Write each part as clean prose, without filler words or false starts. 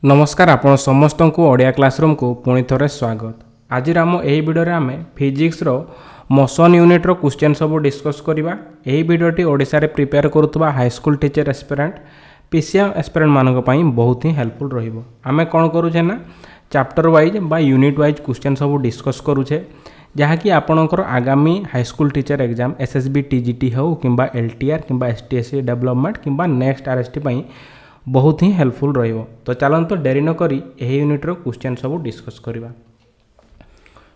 नमस्कार आपण समस्त को ओडिया क्लासरूम को पुणी थोड़े स्वागत। आज आम यही वीडियो रे आमे फिजिक्स रो मोशन यूनिट रो क्वेश्चन सब डिस्कस करबा। यही वीडियोटी ओडिसा रे प्रिपेयर करुवा high school teacher aspirant PCM aspirant मानक पई बहुत ही हेल्पफुल रहिबो। आमे कोन करूछे ना चैप्टर वाइज बा यूनिट वाइज क्वेश्चन सब डिस्कस करूछे जहाँकि आपणकर आगामी high school teacher exam SSB TGT हो किंबा एलटीआर किंबा एसटीएससी डेवलपमेंट किंबा नेक्स्ट आरएसटी पई बहुत ही हेल्पफुल रहिबो। तो चलंतु डेरी न करी एही यूनिट रो क्वेश्चन सब डिस्कस करबा।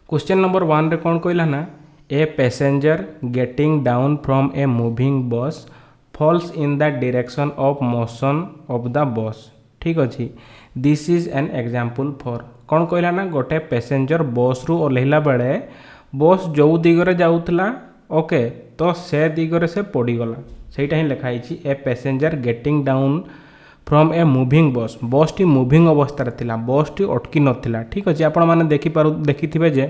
क्वेश्चन नंबर 1 रे कोन कहला ना a passenger getting down from a moving bus falls in the direction of motion of the bus. ठीक अछि, this is an example for कोन कहला ना गोटे पैसेंजर बस रु ओलेहिला बेले बस जो दिगरे जाउतला ओके तो से दिगरे से पड़ी गला सेटा ही लिखा हिची ए passenger getting down from a moving बस। बस टी मूविंग अवस्था थिला, बस टी अटकी नथिला। ठीक अछि, आपण माने देखिथिबे जे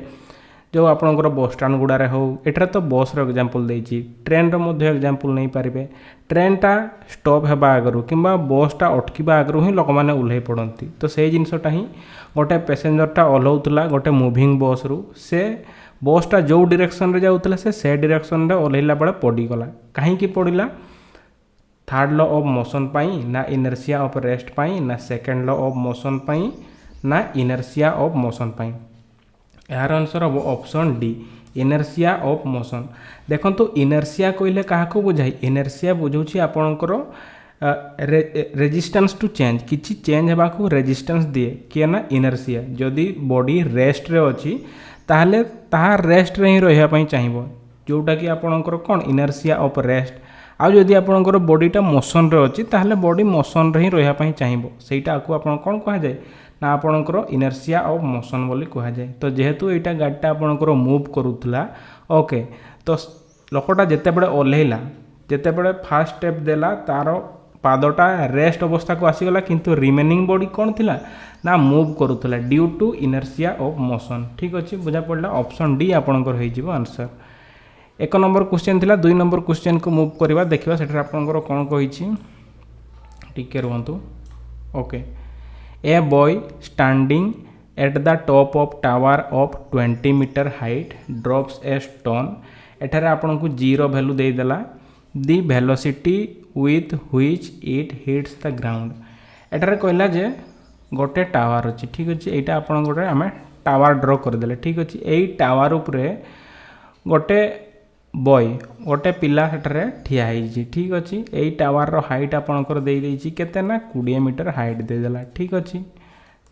जो आपणकर बस स्टैंड गुड़ारे हो एठार तो बस रो एग्जांपल देइची, ट्रेन रो मध्ये एग्जांपल नहीं पारिबे। ट्रेन टा स्टॉप हेबा आगरु किंबा बस टा अटकीबा आगरु ही लोक माने उल्हे पड़ती। तो से जिनसटा ही गोटे पैसेंजर टा ओल्हौतला गोटे मूविंग बस रु से बस टा जो डायरेक्शन रे जाउतला से डायरेक्शन रे ओल्हेला बेले पड़ी गला। काहे की पड़िला? थर्ड लॉ ऑफ मोशन पाई ना इनर्शिया ऑफ रेस्ट पाई ना सेकंड लॉ ऑफ मोशन पाई ना इनर्शिया ऑफ मोशन पाई। यार आंसर हम option D inertia of motion. देखो तो इनर्शिया कहले क्या बुझाई? इनर्शिया बुझाऊँ आपणकर रेजिस्टेंस टू चेंज, किसी चेंज होगा रेजिस्टेंस दिए किए ना इनर्शिया। जदि बॉडी रेस्ट रे अच्छी ताहले ताहा रेस्ट रे ही रहिबा चाहिए, जोटा कि आपणकर कौन इनर्शिया ऑफ रेस्ट। आउ जदि आपणकर बॉडीटा मोशन रे अच्छी ताहले बॉडी मोशन रे ही रहिबा चाहिए, सेटा आपको आपण कौन कहा जाए ना आपणकर इनर्शिया ऑफ मोशन बोली कहा जाए। तो जेहेतु एटा गाड़ीटा आपणकर मूव करूथला ओके, तो लोकटा जेते बड़े ओल्हेला जेते बड़े फास्ट स्टेप देला तार पादटा रेस्ट अवस्था को आसीगला, किंतु रिमेनिंग बॉडी कौन थिला ना मूव करूथला due to inertia of motion. ठीक अच्छे, बुझा पड़ा ऑप्शन डी आपणकर हो आंसर। 1 नंबर क्वेश्चन थिला। 2 नंबर क्वेश्चन को मूव करवा देखिबा सेठर आपणकर कोन कहिछि टिके रहंतु okay. A boy standing at the top of tower of 20 metre height drops a stone. एठारे आपन को जी रो वैल्यू दे देला दी velocity with which it hits the ground. एठारे कहला जे गोटे टावर अछि। ठीक अछि, एटा आपन गोटे हमें टावर ड्रॉ कर देले। ठीक अछि, एई टावर ऊपरे गोटे बॉय गोटे पिला सेठारे ठिया होइछि। ठीक अछि, एई टावर रो हाइट आपनकर दे देइछि केते ना 20 मीटर हाइट दे देला। ठीक अछि,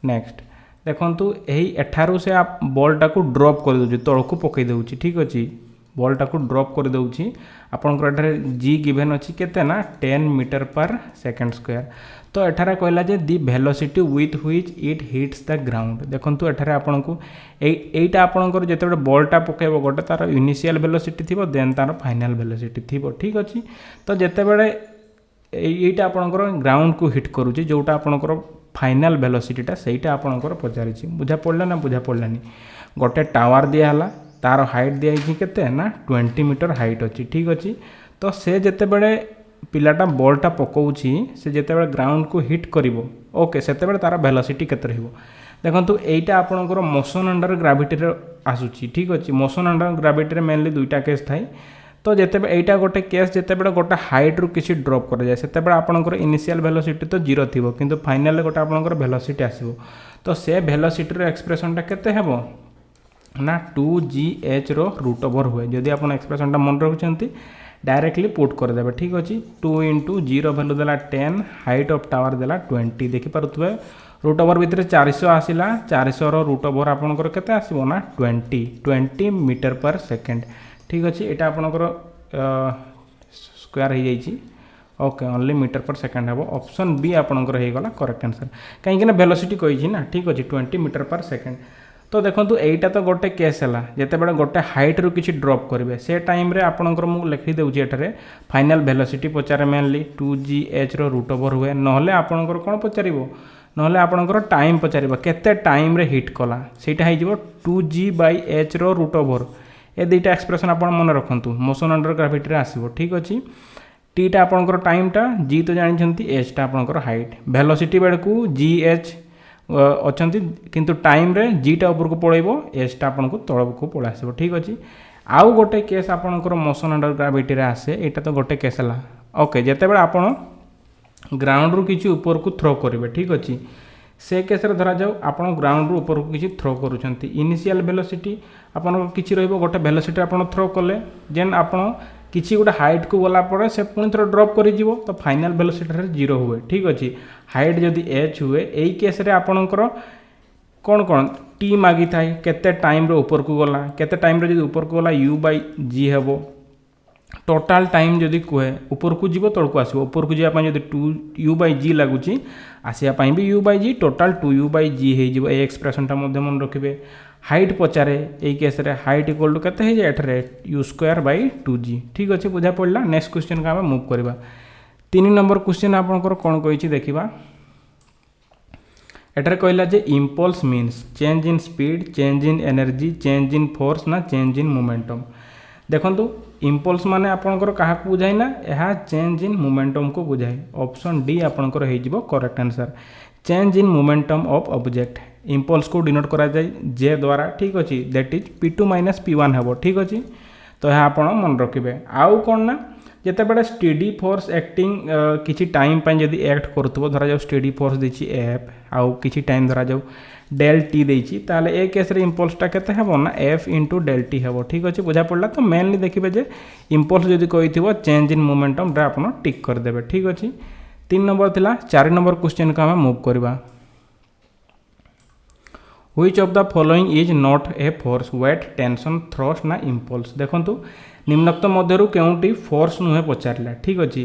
नेक्स्ट देखंतु एही एठारू से आप बॉलटा को ड्रॉप कर दोछि तळकु पकई दोछि। ठीक अछि, बॉलटा को ड्रॉप कर दोछि आपनकर एठारे जी गिवन अछि केते ना 10 मीटर पर सेकंड स्क्वायर। तो एठारे कहला जे the velocity with which it hits the ground. देखंतु एठारे आपनको एईटा आपनकर जेते बडे बॉलटा पकेबो गोटे तार इनिशियल वेलोसिटी थिबो देन तार फाइनल वेलोसिटी थिबो। ठीक अछि, तो जेते बडे एईटा आपनकर ग्राउंड को हिट करूछि जोटा आपनकर फाइनल वेलोसिटीटा सेईटा आपनकर पचारिछि। बुझा पड़ला ना बुझा पड़लानी? गोटे टावर दिया हला तार हाइट दिया केते ना 20 मीटर हाइट अच्छी। ठीक अच्छी, तो से जेते बड़े पिलाटा बॉलटा पकाउछि से जेते बड़े ग्राउंड को हिट करिवो ओके सेते बड़े तार वेलोसिटी केते रहिवो। देखंतु एईटा आपनकर मोशन अंडर ग्रेविटी रे आसुछि। ठीक अच्छी, मोशन अंडर ग्रेविटी रे मेनली दुईटा केस थाई। तो जेते एईटा गोटे केस जेते बड़े गोटे हाइट रु किछि ड्रॉप कर जाय सेते बड़े आपनकर इनिशियल वेलोसिटी तो 0 थिबो, किंतु फाइनल गोटे आपनकर वेलोसिटी आसीबो। तो से वेलोसिटी रो एक्सप्रेशनटा केते हेबो ना 2gh रो रूट ओवर हुए। जदि आप एक्सप्रेशनटा मन रखुंट डायरेक्टली पुट करदे। ठीक अच्छे, 2 × g रो वैल्यू देला 10 हाइट ऑफ टावर देला 20। देखिपे रूट ओवर भितर 400 आसला 400 रो रूट ओवर आपनकर केते आसीबो ना 20 मीटर पर सेकेंड। ठीक अच्छे, यहाँ आपनकर स्क्वायर हो जाइए okay only metre per second हे। ऑप्शन बी आपनकर हो गला करेक्ट आंसर, कहीं वेलोसिटी कही ना। ठीक अच्छे, 20 मीटर पर सेकेंड। तो देखो एईटा तो गोटे केस है जिते बड़े गोटे हाइट रु किसी ड्रॉप करेंगे से टाइम रे आपणकर मु लिखी देउछि एठारे फाइनल वेलोसिटी पचारे मेनली 2gh रो रूट ओवर हुए नहले आपणकर कोन पचारिबो नहले आपणकर टाइम पचारिबो केते टाइम रे हिट कला सेटा हे जिवो 2g/h रो रूट ओवर। ए दुईटा एक्सप्रेशन आप मन रखु मोशन अंडर ग्रेविटी रे आसीबो। ठीक अच्छे, टीटा आपणकर टाइमटा जी तो जानते एचटा आपणकर हाइट वेलोसिटी बेड़कू gh अछंती किंतु टाइम रे जीटा ऊपर को पळेबो एसटा आपन को तळ को पळ आसीबो ठीक अछि। आउ गोटे केस आपनकर मोशन अंडर ग्रेविटी रे आसे एटा तो गोटे केस हला ओके जेते बेला आपन ग्राउंड रु किछि ऊपर को थ्रो करिवे ठीक अछि से केस रे धरा जाऊ आपन ग्राउंड रु ऊपर को किछि थ्रो करूछंती इनिशियल वेलोसिटी आपन किछि रहइबो गोटे वेलोसिटी आपन थ्रो कले जेन आपन किछि गोटे हाइट को गला परे से पुनी थ्रो ड्रॉप करि जिवो तो फाइनल वेलोसिटी रे 0 हुए ठीक अछि। हाइट जदि h हुए एई केस रे आपनकर कौन कौन टी मागी थाए केते टाइम रे ऊपर को गला केते टाइम रे जदि ऊपर को गला u/g हेबो टोटल टाइम जदि कहे ऊपर को जीवो तळ को आसीबो ऊपर को जिया पय जदि 2u/g लागुची आसिया पय भी u/g टोटल 2u/g हे जीवो ए एक्सप्रेशन ता मध्ये मन रखिबे। हाइट पचारे एई केस रे हाइट इक्वल टू केते हे जे एठरे u²/2g ठीक अछि बुझा पड़ला। नेक्स्ट क्वेश्चन का हम मूव करबा 3 नंबर क्वेश्चन आपनकर कोन कहिछि देखिबा एटर कहला जे impulse means change in speed change in energy change in force ना चेंज इन मोमेंटम देखंतु इम्पल्स माने आपनकर काहा को बुझाइ ना एहा चेंज इन मोमेंटम को बुझाइ ऑप्शन डी आपनकर हे जिवो correct answer change in momentum of object impulse को डिनोट करा जाय जे द्वारा ठीक अछि दैट इज p2 - p1 हेबो ठीक अछि तो एहा आपण मन रखिबे। आउ कोन ना जेते बेले स्टेडी फोर्स एक्टिंग किछि टाइम पय जदि एक्ट करतबो धरा जाऊ स्टेडी फोर्स देछि f आउ किछि टाइम धरा जाऊ डेल टी देछि ताले ए केस रे इम्पल्स टा केते हेबो ना f * डेल टी हेबो ठीक अछि बुझा पड़ला। तो मेनली देखिबे जे इम्पल्स जदि कहिथिबो चेंज इन मोमेंटम रे आपण टिक कर देबे ठीक अछि। 3 नंबर थिला 4 नंबर क्वेश्चन का हम मूव करबा Which of the following is not a force weight tension thrust ना impulse देखंतु निम्नोक्त मध्यरु केउंटी फोर्स नुहे पचारला ठीक अछि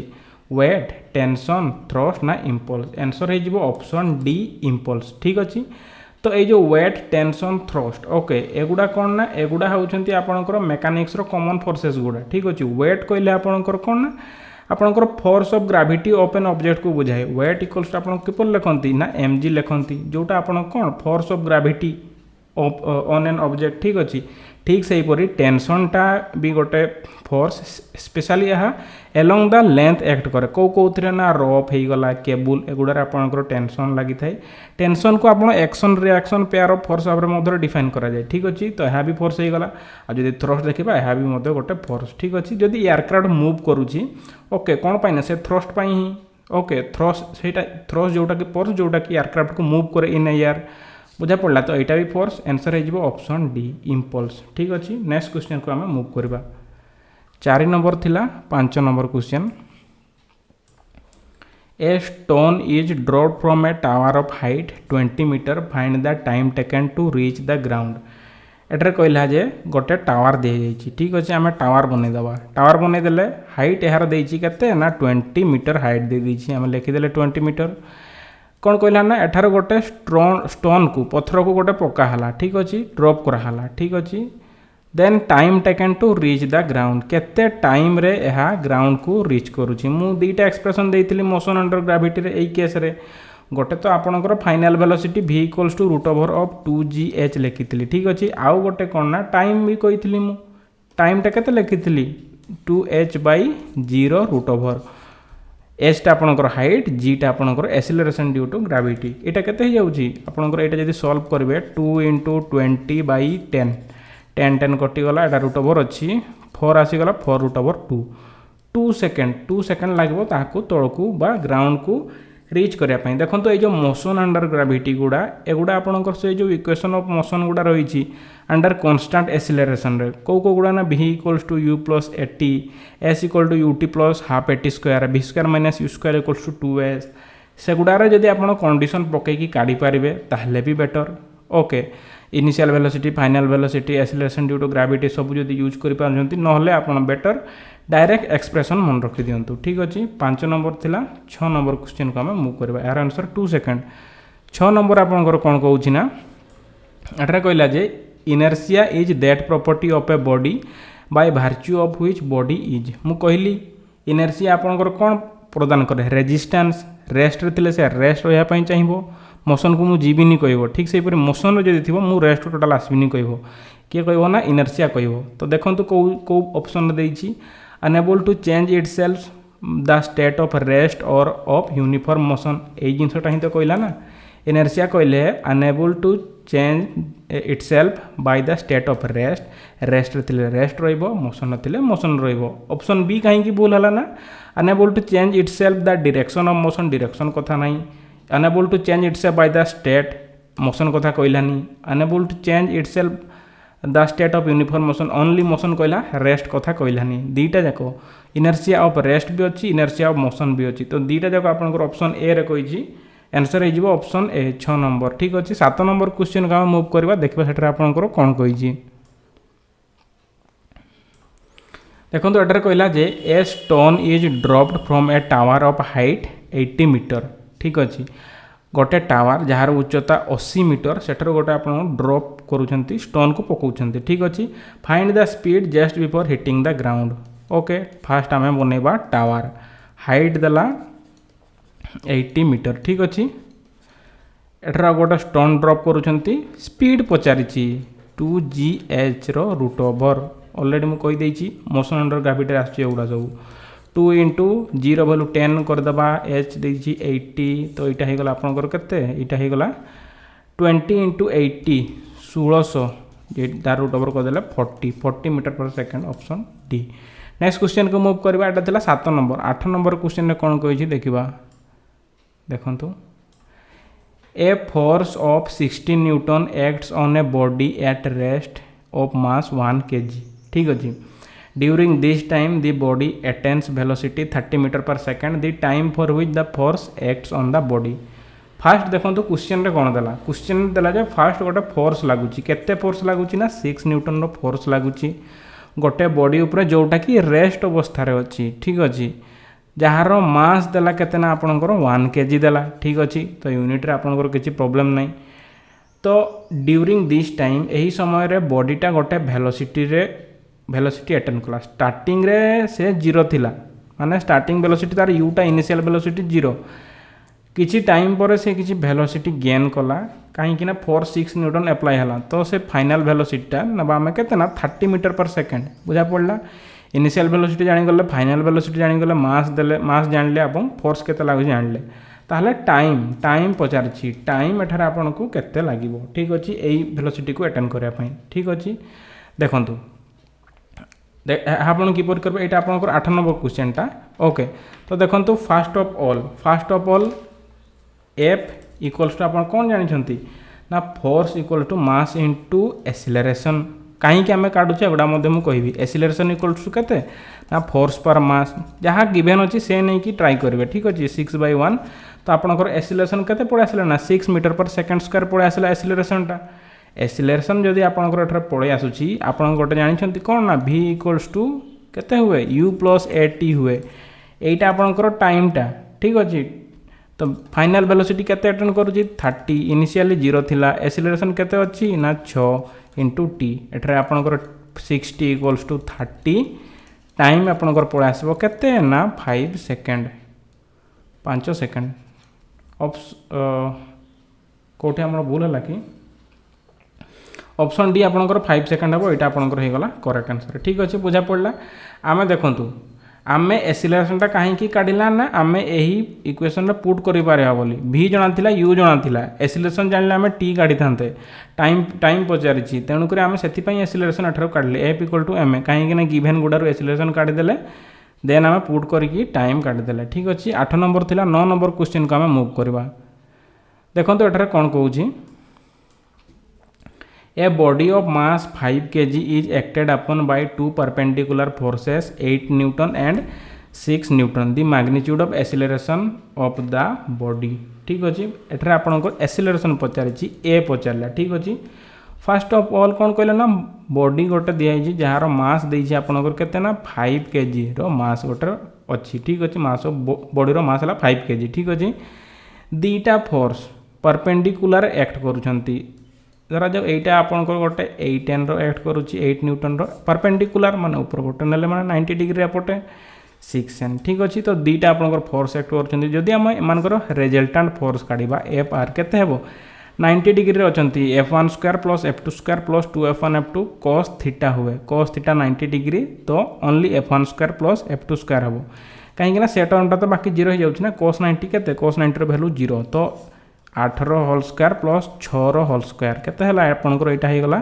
वेट टेंशन थ्रस्ट ना इम्पल्स आंसर हे जिवो ऑप्शन डी इम्पल्स ठीक अछि। तो ए जो वेट टेंशन थ्रस्ट ओके एगुडा कोन ना एगुडा होउछंती आपनकर मेकानिक्स रो कॉमन फोर्सेस गुडा ठीक अछि वेट कहले आपनकर कोन ना आपनकर force of gravity of an object को बुझाए वेट इक्वल्स टू आपन किपर लेखंती ना mg लेखंती जोटा आपन कोन force of gravity of on an object ठीक अछि ठीक सही परी टेंशन टा भी गोटे फोर्स स्पेशली यह एलोंग द लेंथ एक्ट करे को कोथरे ना रोप हे गला केबल एगुडा आपनकर टेंशन लागि थाए टेंशन को आपन action reaction pair of force आबरे मधर डिफाइन करा जाय ठीक अछि। तो यह भी फोर्स हे गला आ जदि थ्रस्ट देखिबा यह भी मधर गोटे फोर्स ठीक अछि। जदि एयरक्राफ्ट मूव करूची ओके कोन पाइना से थ्रस्ट पाई ही ओके थ्रस्ट सेटा थ्रस्ट जोटा कि फोर्स जोटा कि एयरक्राफ्ट को मूव करे इन एयर बुझा पड़ला। तो एटा भी फोर्स आंसर हे जिवो ऑप्शन डी इम्पल्स ठीक अछि। नेक्स्ट क्वेश्चन को हम मूव करबा 4 नंबर थिला 5 number question a stone is dropped from a tower of height 20 metre find the time taken to reach the ground एटर कहला जे गोटे टावर दे जाइछि ठीक अछि हमें टावर बनै दबा टावर बनै देले हाइट एहार देइछि केते ना 20 मीटर हाइट दे दिछि हम लिखि देले 20 मीटर कौन कहला ना एठार गोटे स्टोन को पत्थर को गोटे पका हला ठीक अछि ड्रॉप करा हला ठीक अछि then time taken to reach the ground केते टाइम रे एहा ग्राउंड को रीच करूछि मु दुईटा एक्सप्रेशन देइथिली मोशन अंडर ग्रेविटी रे एई केस रे गोटे तो आपनकर final velocity v = √of 2gh लिखिथिली ठीक अछि आउ गोटे कोन ना टाइम भी कहिथिली मु टाइम टा केते लिखिथिली 2h/0 √of h टा आपनकर हाइट g टा आपनकर एक्सेलरेशन ड्यू टू ग्रेविटी एटा केते हे जाउची आपनकर एटा जदी सॉल्व करबे 2 * 20/10 10 कटि गला एटा √of अछि 4 आसी गला 4 √2 2 सेकंड लागबो ताको तळकू बा ग्राउंड को रीच करिया पई देखंतो ए जो मोशन अंडर ग्रेविटी गुडा एगुडा आपनकर से जो इक्वेशन ऑफ मोशन गुडा रहिछि अंडर कांस्टेंट एक्सेलरेशन रे को गुडा ना v = u + at s = ut + half at square v square - u square = 2s से गुडा रे जदी आपन कंडीशन पके की काढी पारिबे ताहले भी better okay initial velocity final velocity acceleration due to gravity सब जदी यूज करि पारजंती नहले आपन बेटर डायरेक्ट एक्सप्रेशन मन रखि दियंतु ठीक अछि। 5 नंबर थिला 6 नंबर क्वेश्चन को हम मूव करबा यार आंसर 2 सेकंड 6 नंबर आपनकर कोन कहउछि ना एठरा कहला जे inertia is that property of a body by virtue of which body is मु कहली इनर्शिया आपनकर कोन प्रदान करे रेजिस्टेंस रेस्ट रे थिले से रेस्ट होया पई चाहिबो मोशन को मु जीविनी कहबो ठीक से पर मोशन रे जदी थिबो मु रेस्ट टोटल आसबिनी कहबो के कहबो ना इनर्शिया कहबो। तो देखंतु को ऑप्शन देइछि unable to change itself the state of rest or of uniform motion ए जिनसटा ही तो कहला ना इनर्शिया कहले unable to change itself by the state of rest रे रेस्ट रहिबो मोशन थिले मोशन रहिबो ऑप्शन बी कहीं भूल हला ना unable to change itself the direction of motion direction कथा नहीं unable to change itself by the state motion कथा कहलानी enable to change itself the state of uniform motion only motion कहला रेस्ट कथा कहलानी दीटा जाक इनर्शिया ऑफ रेस्ट भी अच्छी इनर्शिया ऑफ मोशन भी अच्छी तो दीटा जाक आपनकर ऑप्शन ए रे कहिछि आंसर हो ऑप्शन ए 6 नंबर ठीक अच्छे 7 नंबर क्वेश्चन को मूव करवा देखा से आपंकर कौन कही देखो एटार कहला जे a stone is dropped from a tower of height 80 metre ठीक अच्छे गोटे टावर जार उच्चता 80 मीटर सेठार गोटे आप ड्रॉप करुँच स्टोन को पकाउं ठीक अच्छे find the speed just before hitting the ground okay first आम बनवा टावर हाइट देला 80 मीटर ठीक अच्छे एठार गोटे स्टोन ड्रॉप करुँच स्पीड पचारि 2gh रूट ओवर ऑलरेडी मुझे कहीदे मोशन अंडर ग्राविटी आसगुड़ा सब 2 इंटू 0 भैल्यू 10 करदे एच देती 80 तो यहाँ होगला आपंकर के होगला 20 इंटू 80 1600 तार रूट ओवर करदे 40 metre per second option D next question को मूव करवा यहाँ था 7 नंबर 8 नंबर क्वेश्चन में कौन कही देखा देखो a force of 16 newton acts on a body at rest of mass 1 kg ठीक अच्छे during this time the body attains velocity 30 metre per second the time for which the force acts on the body first देखो question रे कौन देला question देला जे fast गोटे force लगुच केते फोर्स लगुच ना 6 न्यूटन रो फोर्स लगुच गोटे बॉडी उपरे जोटा कि रेस्ट अवस्था रे अच्छी ठीक अच्छे जार मास देला केते ना आपनकर 1 kg देला ठीक अच्छे तो यूनिट रे आपनकर किसी प्रॉब्लम नहीं तो ड्यूरिंग दिस टाइम यही समय रे बॉडीटा गोटे वेलोसिटी अटेंड कला स्टार्टिंग रे से 0 थिला माने स्टार्टिंग वेलोसिटी तार यूटा इनिशियल वेलोसिटी 0 किछि टाइम पर से किछि वेलोसिटी गेन कला कहीं ना 4-6 न्यूटन अप्लाई हला तो से फाइनल वेलोसिटीटा नबा आम केते ना 30 मीटर पर सेकेंड बुझा पड़ला इनिशियल वेलोसिटी जानिगले फाइनल वेलोसिटी जानिगले मास जानले आपन फोर्स केते लागु जानले ताहले टाइम पचारछि टाइम एठार आपन को केते लागिवो ठीक अछि एई वेलोसिटी को अटेंड करिया पई ठीक अछि देखंतु आपन किपर करबे एटा आपनकर 8 नंबर क्वेश्चन टा ओके तो देखंतु first of all F equals to आपन कोन जानि छंती ना force equal to mass into acceleration कहीं आम काटुचे एगुड़ा मुझे कहि एक्सीलरेशन इक्वल्स टू केते ना फोर्स पर मास जहाँ गिवेन अच्छी से नहीं कि ट्राई करेंगे ठीक अच्छे 6/1 तो आपंकर एक्सीलरेशन केते पड़े आसला ना 6 मीटर पर सेकेंड स्क्वायर पड़े आसला एक्सीलरेशन जदि आपंकर एठार पड़े आसूची आपन गोटे जानते कौन ना v इक्वल्स टू केते हुए u प्लस at हुए यहीटा आपंकर टाइमटा ठीक अच्छे तो फाइनल वेलोसिटी केते अटेंड करुची 30 इनिशियली 0 थिला एक्सीलरेशन केते अच्छी ना 6 इंटू टी एठार आपंकर 60 इक्वल्स टू 30 टाइम आपंकर पड़े आसो केते ना 5 सेकेंड 5 सेकेंड कौटे आम भूल है कि ऑप्शन डी आपंकर 5 सेकेंड हम यहाँ आपंकर होगा करेक्ट आंसर ठीक अच्छे बुझा पड़ा आम देखूँ आम एक्सीलरेशनटा कहीं काढ़ला ना आम यही इक्वेशन रे पुट कर बोली v जना थिला u जना थिला एक्सीलरेशन जानले आम t काढ़ी थांते टाइम पचारि तेणुक आम से एक्सीलरेशन एठार काढ़ले f इक्वल टू m कहीं ना गिभेन गुड़ारू एक्सीलरेशन काढ़ीदेले देन आम पुट करके टाइम काढ़ीदेले ठीक अच्छे 8 नंबर थिला 9 नंबर क्वेश्चन को आम मूव करवा देखो एठार कौन कहूँ a body of mass 5 kg is acted upon by 2 perpendicular forces 8 newton and 6 newton the magnitude of acceleration of the body ठीक अच्छे एठार आपंकर एक्सीलरेशन पचारि ए पचारा ठीक अच्छे फास्ट ऑफ ऑल कौन कहले ना बॉडी गोटे दिखाई जार मास देती आपंकर केते ना 5 kg रो मास गोटे अच्छी ठीक अच्छे मास बॉडी रो मास है 5 kg ठीक अच्छे दीटा फोर्स परपेंडिकुलर एक्ट करुँच धरा जाओ यहाँ आपंकर गोटे 8N रो एक्ट करुच्ची 8 न्यूटन रो परपेंडिकुलर माने ऊपर गोटे ना माने 90 डिग्री एपटे 6N ठीक अच्छे तो दीटा आपंकर फोर्स एक्ट करुँच आम एमकर रेजल्टाट फोर्स काढ़ा एफ आर केते हेबो 90 डिग्री अच्छी f1 square plus f2 square plus 2f1 f2 cos theta हुए cos थीटा 90 डिग्री तो only f1 square plus f2 square हम कहीं से टर्मटा तो बाकी 0 हो जाऊँ ना cos 90 केते cos 90 वैल्यू 0 तो 8 whole square plus 6 whole square केते हला आपनकर एटा हे गला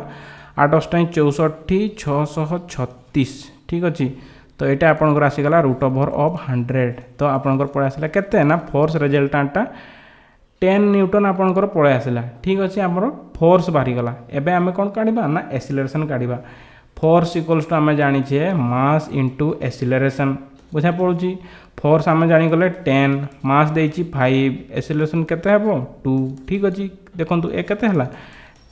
8 * 64 636 ठीक अछि। तो यहाँ आपंकर आसीगला √100 तो आपंकर पड़े आसला केते ना फोर्स रिजल्टेंटा 10 न्यूटन आपंकर पड़े आसला ठीक अच्छे आमर फोर्स बाहरीगला। एबे आमे कौन काढ़ा ना एसिलरेशन काढ़ा फोर्स इक्वल्स टू आम जाचे मास इंटू एसिलरेशन बुझा पड़ी फोर्स आम जागले 10 मास देती 5 एसिलरेशन केते हेबो 2 ठीक अच्छे देखो ए केते हला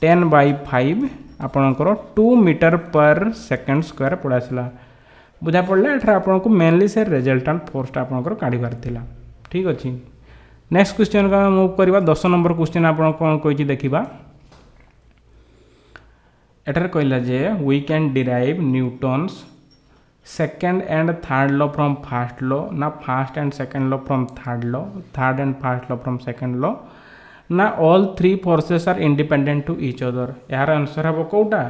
10/5 आपंकर 2 मीटर पर सेकेंड स्क्वायर पड़े आसला बुझा पड़ा एठार आपको मेनली से रिजल्टेंट फोर्सटा आपंकर काढ़ार थिला ठीक अच्छे। नेक्स्ट क्वेश्चन को मूव करवा 10 नंबर क्वेश्चन आप कौन कही देखा एठार कहला जे we can derive Newton's second and third law from first law ना first and second law from third law third and first law from second law ना all 3 forces are independent to each other यार answer हम कौटा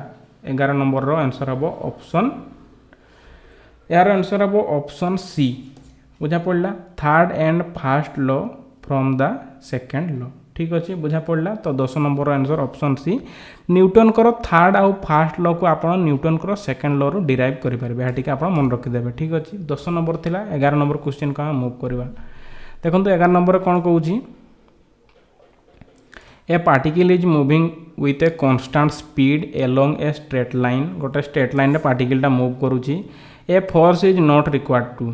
11 number रो answer हम option यार answer हम option C बुझा पड़ा third and first law from the second law ठीक अच्छे बुझा पड़ा। तो 10 number answer option C newton कर थर्ड आउ फर्स्ट लॉ को आप न्यूटन कर सेकेंड लॉ रू डिराइव करेंगे आप मन रखिदेवे ठीक अच्छे। 10 नंबर थिला 11 नंबर क्वेश्चन को मूव करवा देखो 11 नंबर कौन कहूँ a particle is moving with a constant speed along a straight line गोटे स्ट्रेट लाइन पार्टिकलटा मूव करुच्ची a force is not required to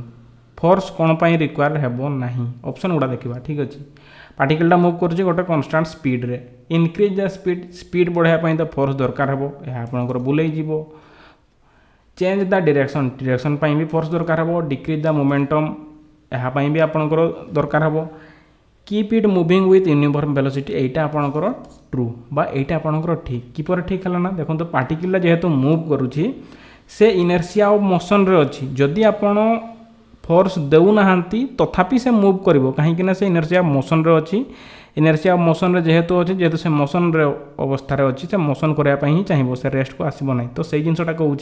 force कौन पर रिक्वायर हेबो नहीं ऑप्शन गुड़ा देखा ठीक अच्छे पार्टिकलटा मूव करुच्ची गोटे कांस्टेंट स्पीड रे इनक्रीज द स्पीड बढ़ाई तो फोर्स दरकार हेबो यह आपनकर बुले जीवो चेंज द डायरेक्शन भी फोर्स दरकार हेबो डिक्रीज द मोमेंटम यह भी आपनकर दरकार हेबो keep it moving with uniform velocity एटा आपनकर ट्रू बा एटा आपनकर ठीक किपर ठीक है ना देखो तो पार्टिकल जेहेतु मूव करुच्ची से इनर्शिया ऑफ मोशन रे अच्छी जदि आपण फोर्स देना तथापि से मूव कर कहीं से इनर्शिया मोशन रे अच्छी इनर्शिया मोशन रे जेहेतु अच्छी जेहेतु से मोशन रे अवस्था रे अच्छी से मोशन करने ही चाहिए से रेस्ट को आसब ना तो सही जिनटा कहूँ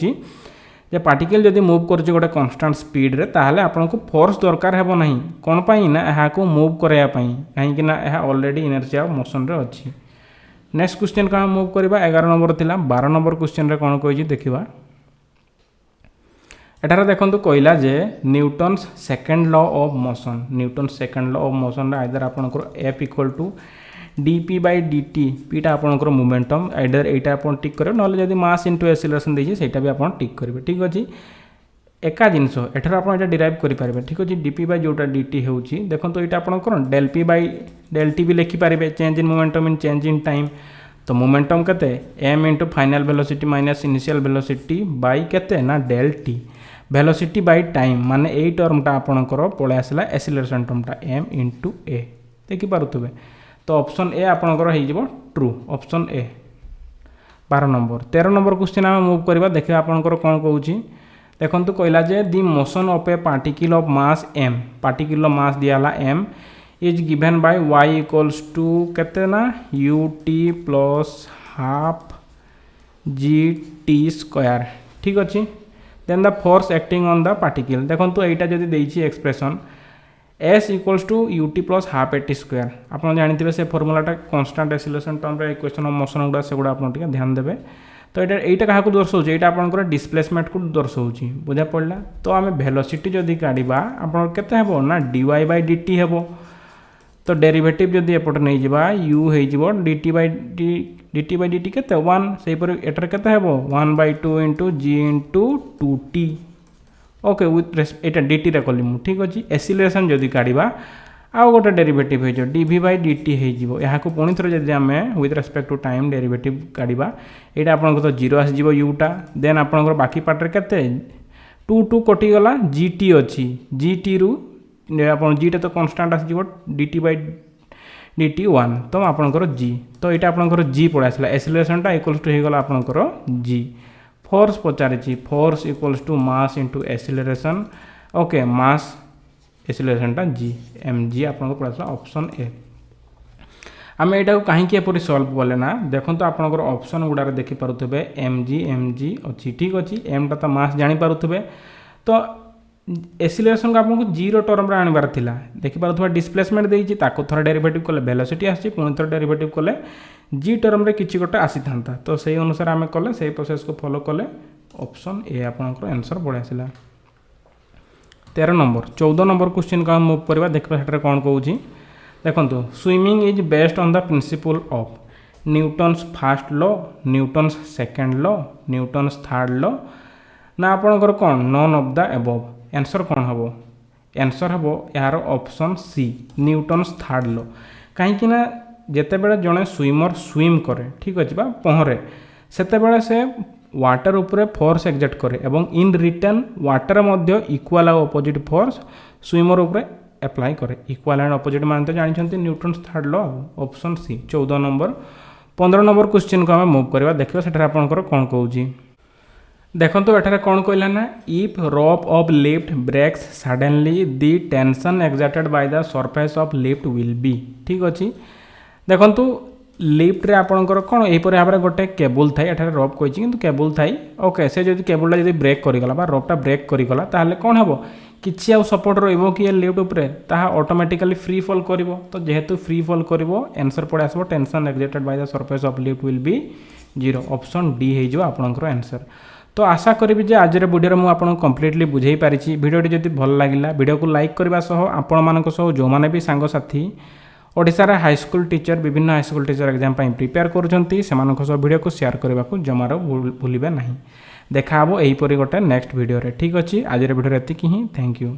जे पार्टिकल जदि मूव कर गोटे कांस्टेंट स्पीड रे ताहले आपको फोर्स दरकार हेबो नहीं कौन पाई ना यहाँ को मूव करने कहीं यह ऑलरेडी इनर्शिया मोशन रे अच्छी। नेक्स्ट क्वेश्चन को मूव करवा 11 नंबर थिला 12 नंबर क्वेश्चन रे कौन कही देखा एठार देखो कहला जे Newton's second law of motion Newton's second law of motion either आपनकर एफ इक्वल टू dp/dt पीटा आपनकर मोमेंटम आइदर एटा आपन टिक करे नले जदि मास इनटू एक्सेलरेशन देछि सेटा भी आपन टिक करेंगे ठीक अच्छे एका जिनस एठार आप डिराइव करेंगे ठीक अच्छे dp जोटा dt होउछि देखो तो यहाँ आपंकर del भी लिखिपारे change in momentum in change in time तो मोमेंटम केते m into final velocity minus initial velocity by केते ना del t velocity by time माने एई टर्मटा आपनकर पळे आसला एक्सेलरेशन टर्मटा m इंटू a देखि पारुतबे तो ऑप्शन ए आपनकर हो जिवो true option A 12 number. 13 number question आम मूव करवा देखिए आपनकर कौन कहूँ देखो कहला जे the motion of A particle of mass m particle mass दियाला m is given by y equals to केते ना ut plus half gt square ठीक अच्छे then the force acting on the particle देखो तो यहाँ जब देती expression s equals to ut plus half at square आप जानते से फर्मूलाटा कांस्टेंट एक्सेलरेशन टर्म रे इक्वेशन ऑफ मोशन गुड़ा से गुड़ा आप ध्यान देवे तो यहाँ क्या दर्शाऊँ यहाँ आपंकर डिस्प्लेसमेंट को दर्शाऊँ बुझा पड़ा तो आम वेलोसिटी जदि काढ़ा आप ना dy/dt हेबो तो डेरिवेटिव जदि एपटे नहीं जावा u हो dt/dt केते 1 से एटर केते हेबो 1/2 into g into 2t okay with Etah dt रे कली ठीक अच्छे एक्सीलरेशन जदि काढ़ा आउ गोटे डेरिवेटिव हो dv/dt हो यहाँ पुणी थे जब आम with respect to time derivative काढ़ा यहाँ आप तो 0 आसो यूटा देन आपंकर बाकी पार्ट के 2 कटिगला gt अच्छी gt रु आप जीटा तो कन्स्टाट आसो dt/dt 1 तो आपंकर g तो यहाँ आपंकर g पड़ा आसला एक्सेलरेशनटा इक्वल्स टू होगला आपंकर g फोर्स पचारि force equals to mass into acceleration okay mass एक्सेलरेशनटा g mg आपको पड़ा ऑप्शन ए आम यहाँ कहीं एपरी सल्व कले ना देखो तो आपंकर ऑप्शन गुड़ा देखिपे mg अच्छी ठीक अच्छे mटा तो मास जानीपे तो एसिलेरेशन को आपको जीरो टर्म आनबार थिला देखि पारुथबा डिस्प्लेसमेंट देइछि ताको थोड़ा डेरिवेटिव कले वेलोसिटी आछि पुणी थोड़ा डेरिवेटिव कले जी टर्म रे किछि गोटे आसी थांता तो सेही अनुसार आमे कले सेही प्रोसेस को फॉलो कले ऑप्शन ए आपनकर आंसर बढ आसिला 13 नंबर 14 नंबर क्वेश्चन को हम मूव करबा देखबा हेटर कोन कहूछि देखंतु swimming is based on the principle of Newton's first law Newton's second law Newton's third law ना आपनकर कोन none of the above answer कौन हम आंसर हम यार option C Newton's third law कहीं ना जिते बड़े जड़े स्विमर स्विम करे ठीक अच्छे पहरे से से वाटर उपरे फोर्स एक्जर्ट करे एवं इन रिटर्न वाटर मध्य इक्वाल और अपोजिट फोर्स स्विमर उपरे अप्लाई करे इक्वाल एंड अपोजिट मान तो जानते newton's third law option C 14 number 15 number question को आम मूव करवा देखिए सेठार आपंकर कौन कहूँ देखो तो एठारे कौन कहला ना if rope of lift breaks suddenly the tension exerted by the surface of lift will be ठीक अच्छे देखो लिफ्ट रे आपणकर कौन यहीपर भाव में गोटे केबुल थाई एठारे रोप कही कि केबुल थाई ओके से जो केबुलटा जब ब्रेक करीगला रोपटा ब्रेक करीगला ताहले कौन हम किसी आउ सपोर्ट रहिबो कि लिफ्ट उपरे ताहा ऑटोमेटिकली फ्री फॉल करिवो तो जेहेतु फ्री फॉल करिवो आंसर पड़े आसबो tension exerted by the surface of lift will be 0 option D हे जो आपणकर आंसर तो आशा करी जे आज वीडियो मुझे आपको कम्प्लीटली बुझे पारिछि वीडियोटी जदि भल लगिला वीडियो को लाइक करने सह आपण मानक सह जो माने भी सांगसाथी ओडिशार हाईस्कूल टीचर विभिन्न हाईस्कूल टीचर एग्जाम प्रिपेयर करुँच से वीडियो को शेयर करने को जमार भूलिबे नहीं देखा एहीपरि गोटे नेक्स्ट वीडियो रे ठीक अच्छे आज वीडियो एतिकी ही थैंक यू।